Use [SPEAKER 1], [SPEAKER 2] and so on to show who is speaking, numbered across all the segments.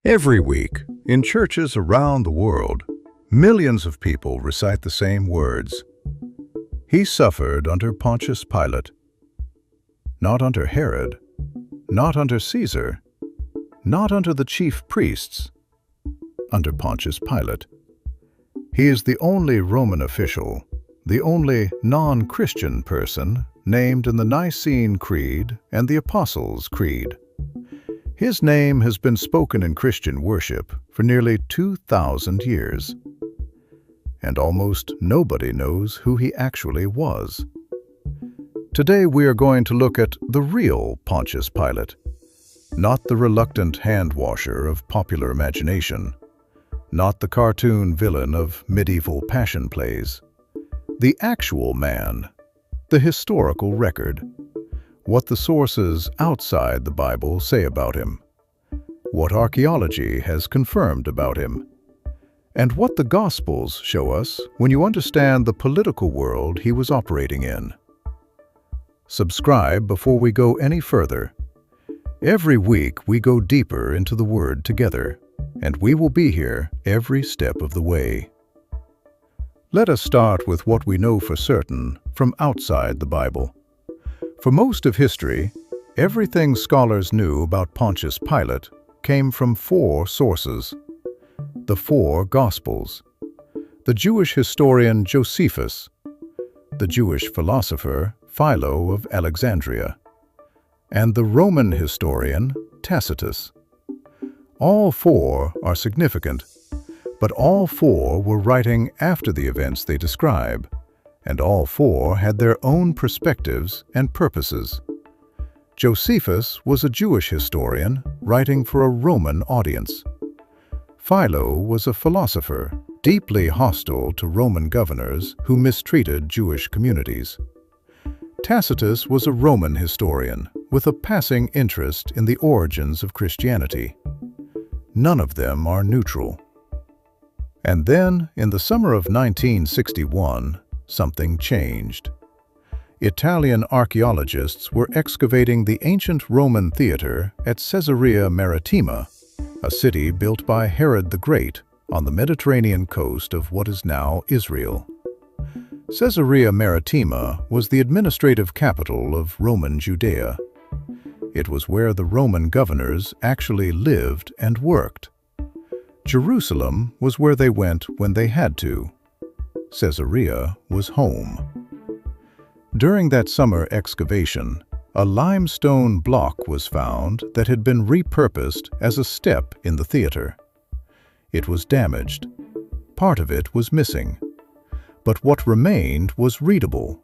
[SPEAKER 1] Every week, in churches around the world, millions of people recite the same words. He suffered under Pontius Pilate, not under Herod, not under Caesar, not under the chief priests, under Pontius Pilate. He is the only Roman official, the only non-Christian person named in the Nicene Creed and the Apostles' Creed. His name has been spoken in Christian worship for nearly 2,000 years. And almost nobody knows who he actually was. Today we are going to look at the real Pontius Pilate, not the reluctant hand-washer of popular imagination, not the cartoon villain of medieval passion plays. The actual man, the historical record, what the sources outside the Bible say about him, what archaeology has confirmed about him, and what the Gospels show us when you understand the political world he was operating in. Subscribe before we go any further. Every week we go deeper into the Word together, and we will be here every step of the way. Let us start with what we know for certain from outside the Bible. For most of history, everything scholars knew about Pontius Pilate came from four sources. The four Gospels, the Jewish historian Josephus, the Jewish philosopher Philo of Alexandria, and the Roman historian Tacitus. All four are significant, but all four were writing after the events they describe, and all four had their own perspectives and purposes. Josephus was a Jewish historian writing for a Roman audience. Philo was a philosopher deeply hostile to Roman governors who mistreated Jewish communities. Tacitus was a Roman historian with a passing interest in the origins of Christianity. None of them are neutral. And then, in the summer of 1961, something changed. Italian archaeologists were excavating the ancient Roman theater at Caesarea Maritima, a city built by Herod the Great on the Mediterranean coast of what is now Israel. Caesarea Maritima was the administrative capital of Roman Judea. It was where the Roman governors actually lived and worked. Jerusalem was where they went when they had to. Caesarea was home. During that summer excavation, a limestone block was found that had been repurposed as a step in the theater. It was damaged. Part of it was missing. But what remained was readable,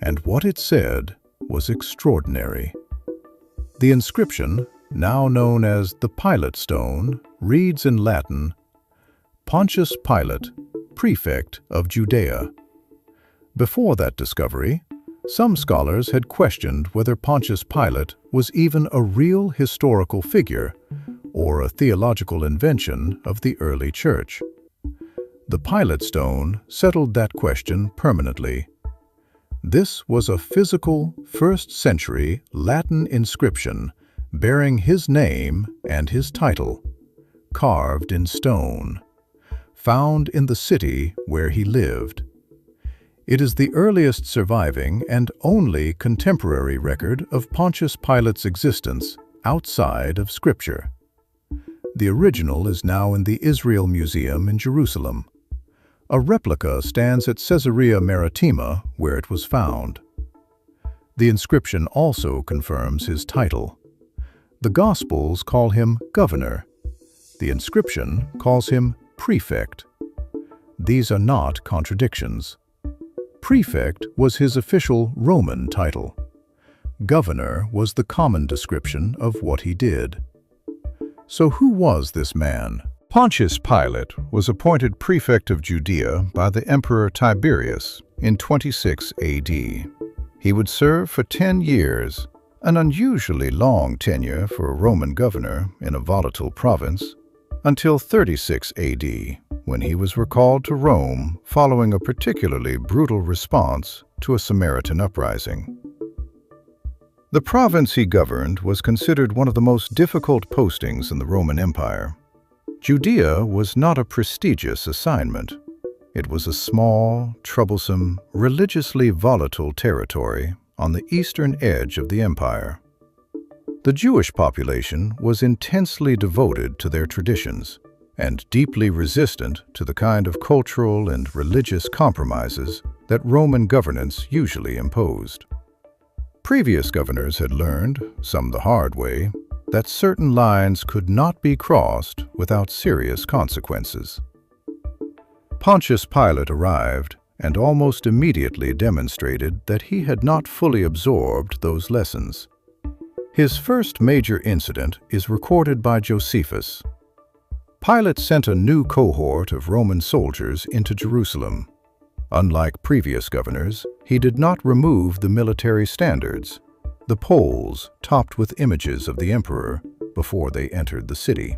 [SPEAKER 1] and what it said was extraordinary. The inscription, now known as the Pilate Stone, reads in Latin, Pontius Pilate, prefect of Judea. Before that discovery, some scholars had questioned whether Pontius Pilate was even a real historical figure or a theological invention of the early church. The Pilate Stone settled that question permanently. This was a physical, first-century Latin inscription bearing his name and his title, carved in stone, found in the city where he lived. It is the earliest surviving and only contemporary record of Pontius Pilate's existence outside of Scripture. The original is now in the Israel Museum in Jerusalem. A replica stands at Caesarea Maritima, where it was found. The inscription also confirms his title. The Gospels call him governor. The inscription calls him prefect. These are not contradictions. Prefect was his official Roman title. Governor was the common description of what he did. So who was this man? Pontius Pilate was appointed prefect of Judea by the Emperor Tiberius in 26 AD. He would serve for 10 years, an unusually long tenure for a Roman governor in a volatile province, until 36 AD, when he was recalled to Rome following a particularly brutal response to a Samaritan uprising. The province he governed was considered one of the most difficult postings in the Roman Empire. Judea was not a prestigious assignment. It was a small, troublesome, religiously volatile territory on the eastern edge of the empire. The Jewish population was intensely devoted to their traditions and deeply resistant to the kind of cultural and religious compromises that Roman governance usually imposed. Previous governors had learned, some the hard way, that certain lines could not be crossed without serious consequences. Pontius Pilate arrived and almost immediately demonstrated that he had not fully absorbed those lessons. His first major incident is recorded by Josephus. Pilate sent a new cohort of Roman soldiers into Jerusalem. Unlike previous governors, he did not remove the military standards, the poles topped with images of the emperor, before they entered the city.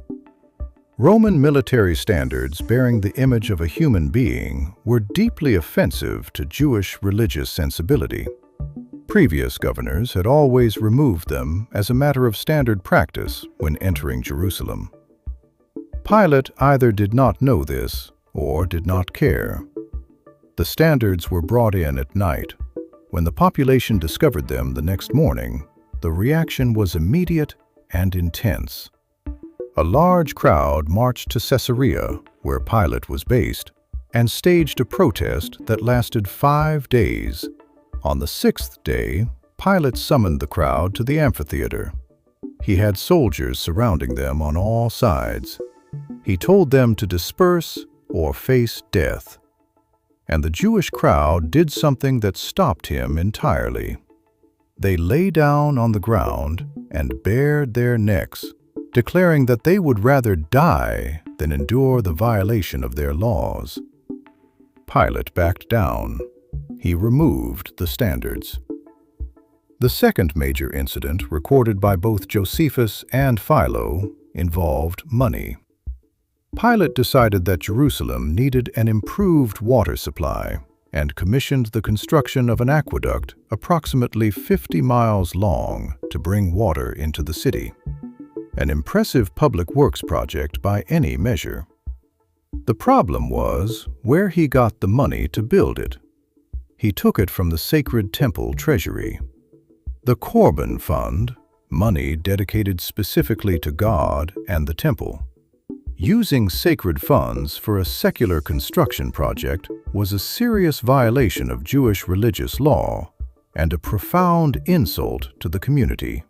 [SPEAKER 1] Roman military standards bearing the image of a human being were deeply offensive to Jewish religious sensibility. Previous governors had always removed them as a matter of standard practice when entering Jerusalem. Pilate either did not know this or did not care. The standards were brought in at night. When the population discovered them the next morning, the reaction was immediate and intense. A large crowd marched to Caesarea, where Pilate was based, and staged a protest that lasted 5 days. On the 6th day, Pilate summoned the crowd to the amphitheater. He had soldiers surrounding them on all sides. He told them to disperse or face death. And the Jewish crowd did something that stopped him entirely. They lay down on the ground and bared their necks, declaring that they would rather die than endure the violation of their laws. Pilate backed down. He removed the standards. The second major incident, recorded by both Josephus and Philo, involved money. Pilate decided that Jerusalem needed an improved water supply and commissioned the construction of an aqueduct approximately 50 miles long to bring water into the city. An impressive public works project by any measure. The problem was where he got the money to build it. He took it from the sacred temple treasury. The Corban Fund, money dedicated specifically to God and the temple. Using sacred funds for a secular construction project was a serious violation of Jewish religious law and a profound insult to the community.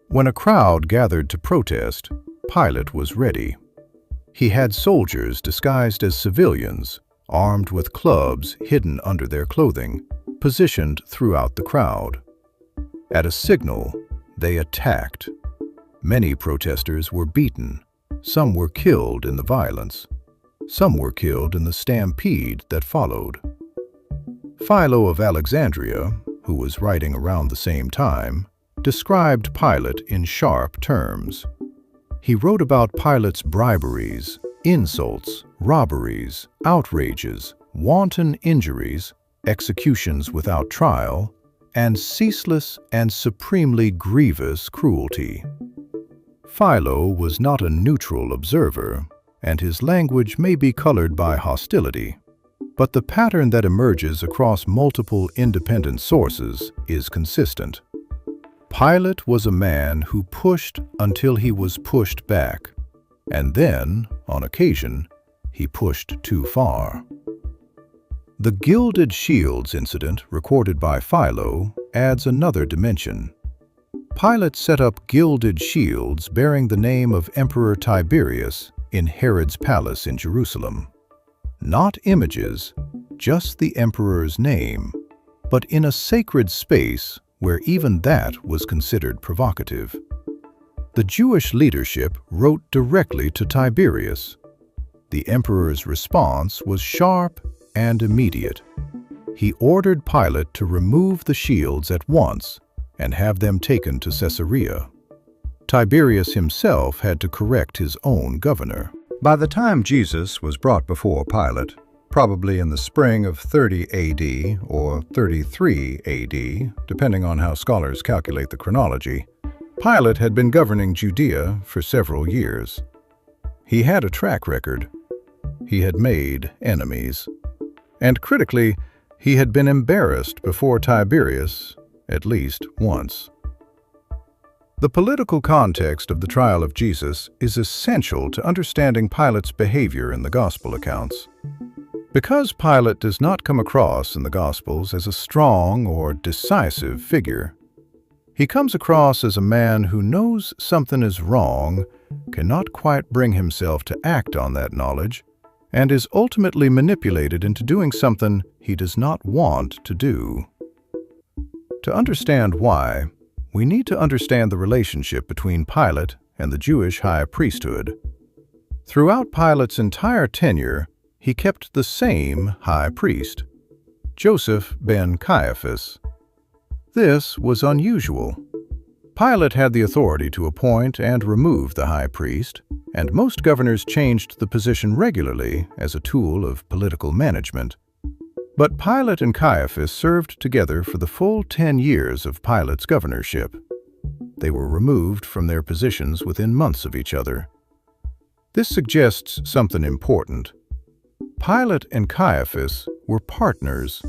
[SPEAKER 1] When a crowd gathered to protest, Pilate was ready. He had soldiers disguised as civilians, armed with clubs hidden under their clothing, positioned throughout the crowd. At a signal, they attacked. Many protesters were beaten. Some were killed in the violence. Some were killed in the stampede that followed. Philo of Alexandria, who was writing around the same time, described Pilate in sharp terms. He wrote about Pilate's briberies, insults, robberies, outrages, wanton injuries, executions without trial, and ceaseless and supremely grievous cruelty. Philo was not a neutral observer, and his language may be colored by hostility, but the pattern that emerges across multiple independent sources is consistent. Pilate was a man who pushed until he was pushed back, and then, on occasion, he pushed too far. The gilded shields incident recorded by Philo adds another dimension. Pilate set up gilded shields bearing the name of Emperor Tiberius in Herod's palace in Jerusalem. Not images, just the emperor's name, but in a sacred space where even that was considered provocative. The Jewish leadership wrote directly to Tiberius. The emperor's response was sharp and immediate. He ordered Pilate to remove the shields at once and have them taken to Caesarea. Tiberius himself had to correct his own governor. By the time Jesus was brought before Pilate, Probably in the spring of 30 AD or 33 AD, depending on how scholars calculate the chronology, Pilate had been governing Judea for several years. He had a track record. He had made enemies. And critically, he had been embarrassed before Tiberius at least once. The political context of the trial of Jesus is essential to understanding Pilate's behavior in the Gospel accounts. Because Pilate does not come across in the Gospels as a strong or decisive figure, he comes across as a man who knows something is wrong, cannot quite bring himself to act on that knowledge, and is ultimately manipulated into doing something he does not want to do. To understand why, we need to understand the relationship between Pilate and the Jewish high priesthood. Throughout Pilate's entire tenure, he kept the same high priest, Joseph ben Caiaphas. This was unusual. Pilate had the authority to appoint and remove the high priest, and most governors changed the position regularly as a tool of political management. But Pilate and Caiaphas served together for the full 10 years of Pilate's governorship. They were removed from their positions within months of each other. This suggests something important. Pilate and Caiaphas were partners,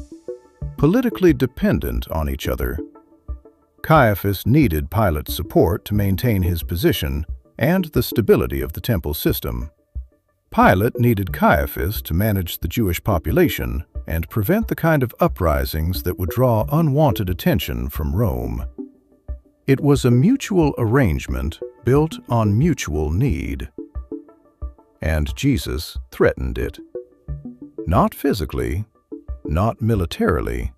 [SPEAKER 1] politically dependent on each other. Caiaphas needed Pilate's support to maintain his position and the stability of the temple system. Pilate needed Caiaphas to manage the Jewish population and prevent the kind of uprisings that would draw unwanted attention from Rome. It was a mutual arrangement built on mutual need. And Jesus threatened it. Not physically, not militarily,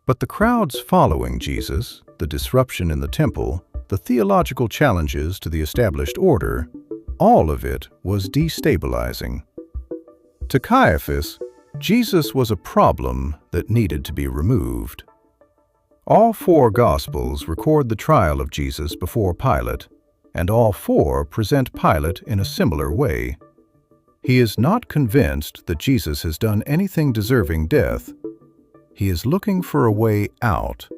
[SPEAKER 1] but the crowds following Jesus, the disruption in the temple, the theological challenges to the established order, all of it was destabilizing. To Caiaphas, Jesus was a problem that needed to be removed. All 4 Gospels record the trial of Jesus before Pilate, and all 4 present Pilate in a similar way. He is not convinced that Jesus has done anything deserving death. He is looking for a way out,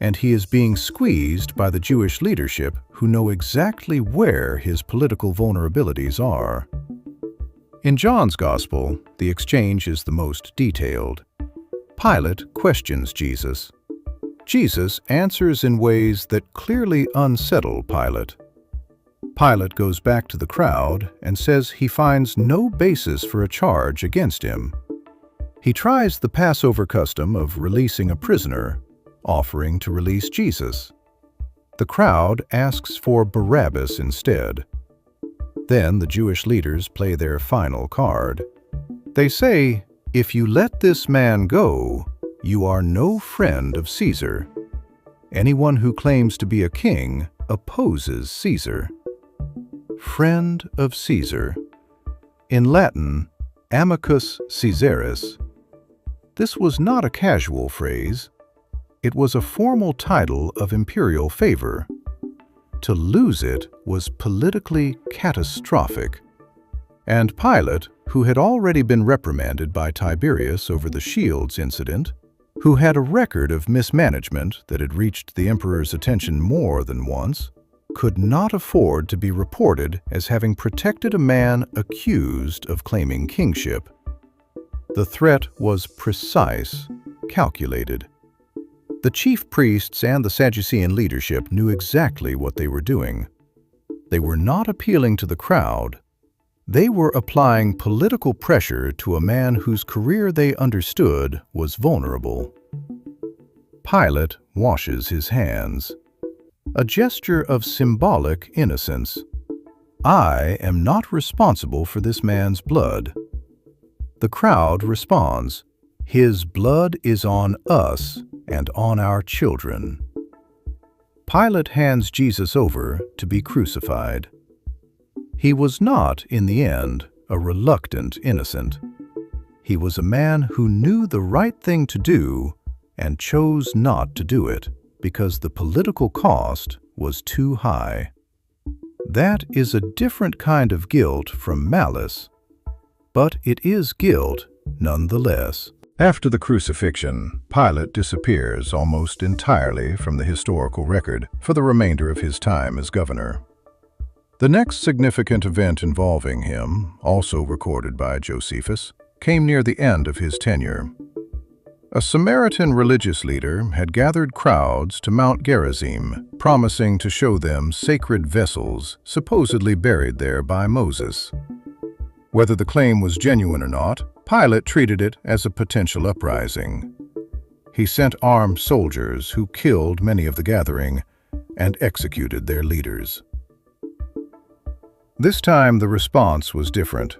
[SPEAKER 1] and he is being squeezed by the Jewish leadership who know exactly where his political vulnerabilities are. In John's Gospel, the exchange is the most detailed. Pilate questions Jesus. Jesus answers in ways that clearly unsettle Pilate. Pilate goes back to the crowd and says he finds no basis for a charge against him. He tries the Passover custom of releasing a prisoner, offering to release Jesus. The crowd asks for Barabbas instead. Then the Jewish leaders play their final card. They say, "If you let this man go, you are no friend of Caesar. Anyone who claims to be a king opposes Caesar." Friend of Caesar. In Latin, amicus Caesaris. This was not a casual phrase. It was a formal title of imperial favor. To lose it was politically catastrophic. And Pilate, who had already been reprimanded by Tiberius over the shields incident, who had a record of mismanagement that had reached the emperor's attention more than once, could not afford to be reported as having protected a man accused of claiming kingship. The threat was precise, calculated. The chief priests and the Sadducean leadership knew exactly what they were doing. They were not appealing to the crowd. They were applying political pressure to a man whose career they understood was vulnerable. Pilate washes his hands. A gesture of symbolic innocence. I am not responsible for this man's blood. The crowd responds, "His blood is on us and on our children." Pilate hands Jesus over to be crucified. He was not, in the end, a reluctant innocent. He was a man who knew the right thing to do and chose not to do it because the political cost was too high. That is a different kind of guilt from malice, but it is guilt nonetheless. After the crucifixion, Pilate disappears almost entirely from the historical record for the remainder of his time as governor. The next significant event involving him, also recorded by Josephus, came near the end of his tenure. A Samaritan religious leader had gathered crowds to Mount Gerizim, promising to show them sacred vessels supposedly buried there by Moses. Whether the claim was genuine or not, Pilate treated it as a potential uprising. He sent armed soldiers who killed many of the gathering and executed their leaders. This time the response was different.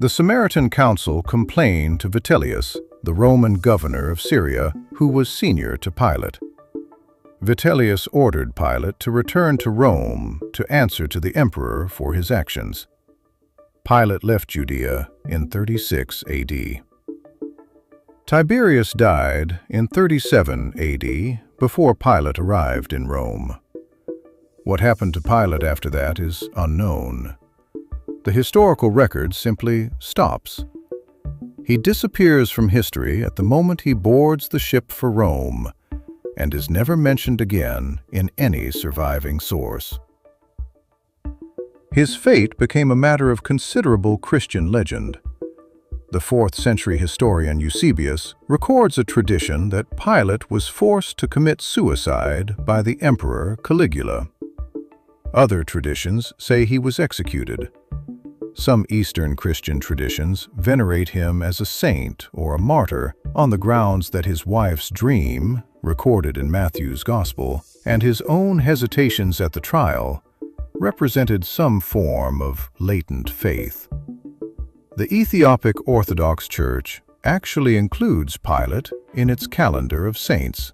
[SPEAKER 1] The Samaritan council complained to Vitellius, the Roman governor of Syria, who was senior to Pilate. Vitellius ordered Pilate to return to Rome to answer to the emperor for his actions. Pilate left Judea in 36 AD. Tiberius died in 37 AD before Pilate arrived in Rome. What happened to Pilate after that is unknown. The historical record simply stops. He disappears from history at the moment he boards the ship for Rome and is never mentioned again in any surviving source. His fate became a matter of considerable Christian legend. The 4th century historian Eusebius records a tradition that Pilate was forced to commit suicide by the emperor Caligula. Other traditions say he was executed. Some Eastern Christian traditions venerate him as a saint or a martyr on the grounds that his wife's dream, recorded in Matthew's Gospel, and his own hesitations at the trial represented some form of latent faith. The Ethiopic Orthodox Church actually includes Pilate in its calendar of saints.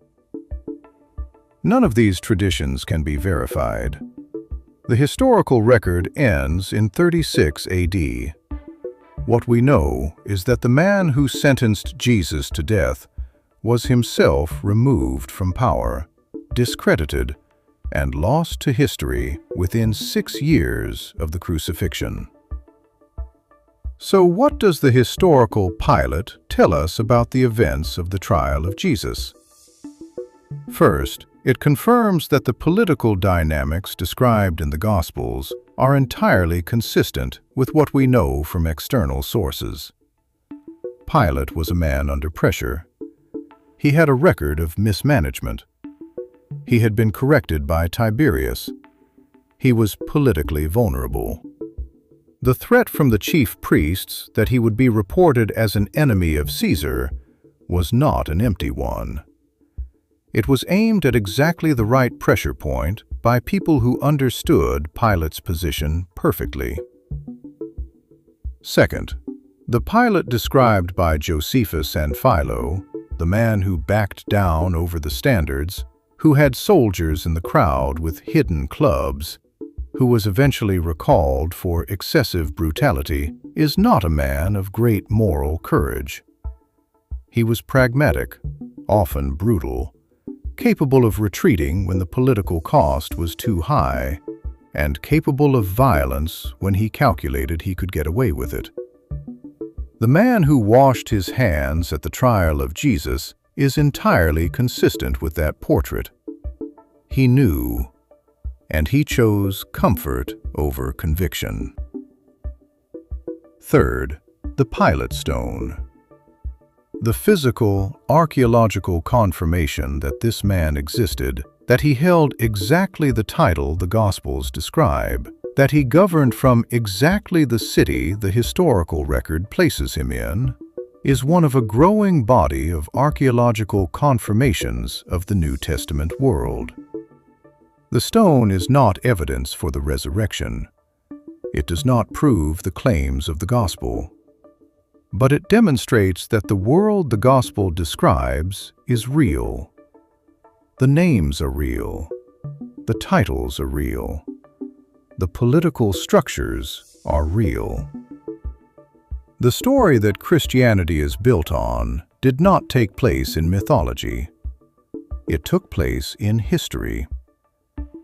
[SPEAKER 1] None of these traditions can be verified. The historical record ends in 36 AD. What we know is that the man who sentenced Jesus to death was himself removed from power, discredited, and lost to history within 6 years of the crucifixion. So what does the historical Pilate tell us about the events of the trial of Jesus? First, it confirms that the political dynamics described in the Gospels are entirely consistent with what we know from external sources. Pilate was a man under pressure. He had a record of mismanagement. He had been corrected by Tiberius. He was politically vulnerable. The threat from the chief priests that he would be reported as an enemy of Caesar was not an empty one. It was aimed at exactly the right pressure point by people who understood Pilate's position perfectly. Second, the Pilate described by Josephus and Philo, the man who backed down over the standards, who had soldiers in the crowd with hidden clubs, who was eventually recalled for excessive brutality, is not a man of great moral courage. He was pragmatic, often brutal, capable of retreating when the political cost was too high, and capable of violence when he calculated he could get away with it. The man who washed his hands at the trial of Jesus is entirely consistent with that portrait. He knew, and he chose comfort over conviction. Third, the Pilate stone. The physical, archaeological confirmation that this man existed, that he held exactly the title the Gospels describe, that he governed from exactly the city the historical record places him in, is one of a growing body of archaeological confirmations of the New Testament world. The stone is not evidence for the resurrection. It does not prove the claims of the Gospel. But it demonstrates that the world the Gospel describes is real. The names are real. The titles are real. The political structures are real. The story that Christianity is built on did not take place in mythology. It took place in history,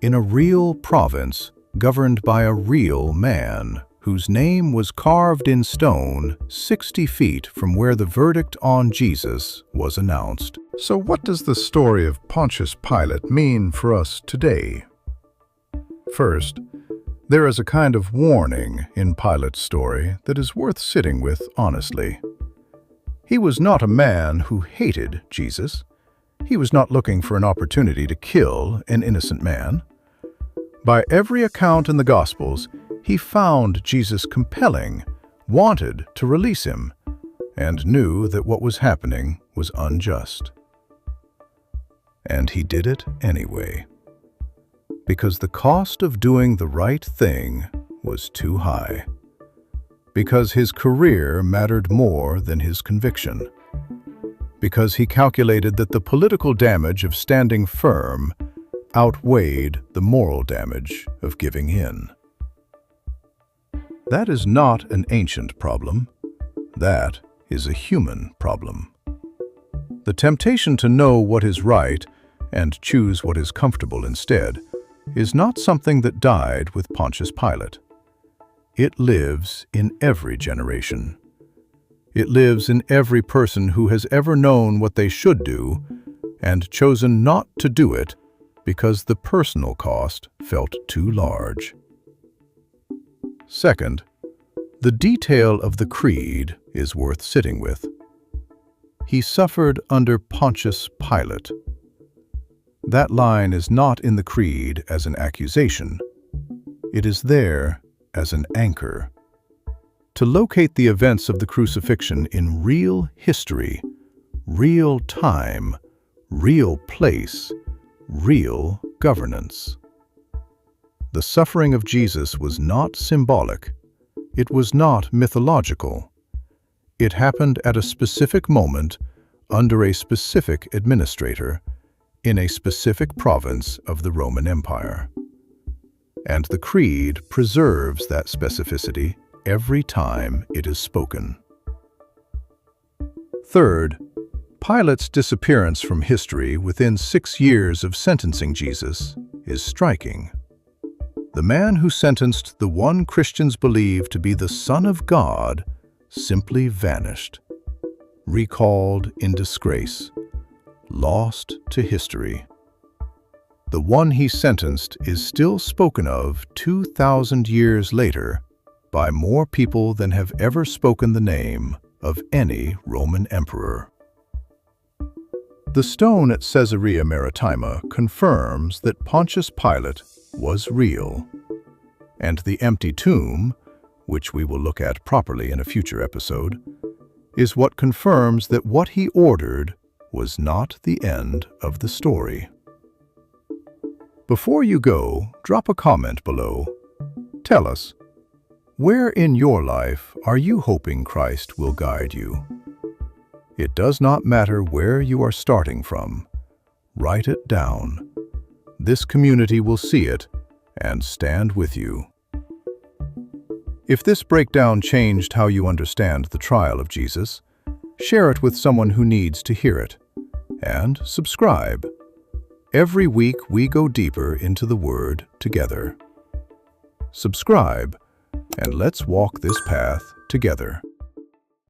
[SPEAKER 1] in a real province governed by a real man whose name was carved in stone 60 feet from where the verdict on Jesus was announced. So what does the story of Pontius Pilate mean for us today? First, there is a kind of warning in Pilate's story that is worth sitting with honestly. He was not a man who hated Jesus. He was not looking for an opportunity to kill an innocent man. By every account in the Gospels, he found Jesus compelling, wanted to release him, and knew that what was happening was unjust. And he did it anyway, because the cost of doing the right thing was too high, because his career mattered more than his conviction, because he calculated that the political damage of standing firm outweighed the moral damage of giving in. That is not an ancient problem. That is a human problem. The temptation to know what is right and choose what is comfortable instead is not something that died with Pontius Pilate. It lives in every generation. It lives in every person who has ever known what they should do and chosen not to do it because the personal cost felt too large. Second, the detail of the creed is worth sitting with. He suffered under Pontius Pilate. That line is not in the creed as an accusation. It is there as an anchor. To locate the events of the crucifixion in real history, real time, real place, real governance. The suffering of Jesus was not symbolic. It was not mythological. It happened at a specific moment, under a specific administrator, in a specific province of the Roman Empire. And the Creed preserves that specificity every time it is spoken. Third, Pilate's disappearance from history within 6 years of sentencing Jesus is striking. The man who sentenced the one Christians believe to be the Son of God simply vanished, recalled in disgrace, lost to history. The one he sentenced is still spoken of 2,000 years later by more people than have ever spoken the name of any Roman emperor. The stone at Caesarea Maritima confirms that Pontius Pilate was real, and the empty tomb, which we will look at properly in a future episode, is what confirms that what he ordered was not the end of the story. Before you go, drop a comment below. Tell us, where in your life are you hoping Christ will guide you? It does not matter where you are starting from. Write it down. This community will see it and stand with you. If this breakdown changed how you understand the trial of Jesus, share it with someone who needs to hear it. And subscribe. Every week we go deeper into the Word together. Subscribe, and let's walk this path together.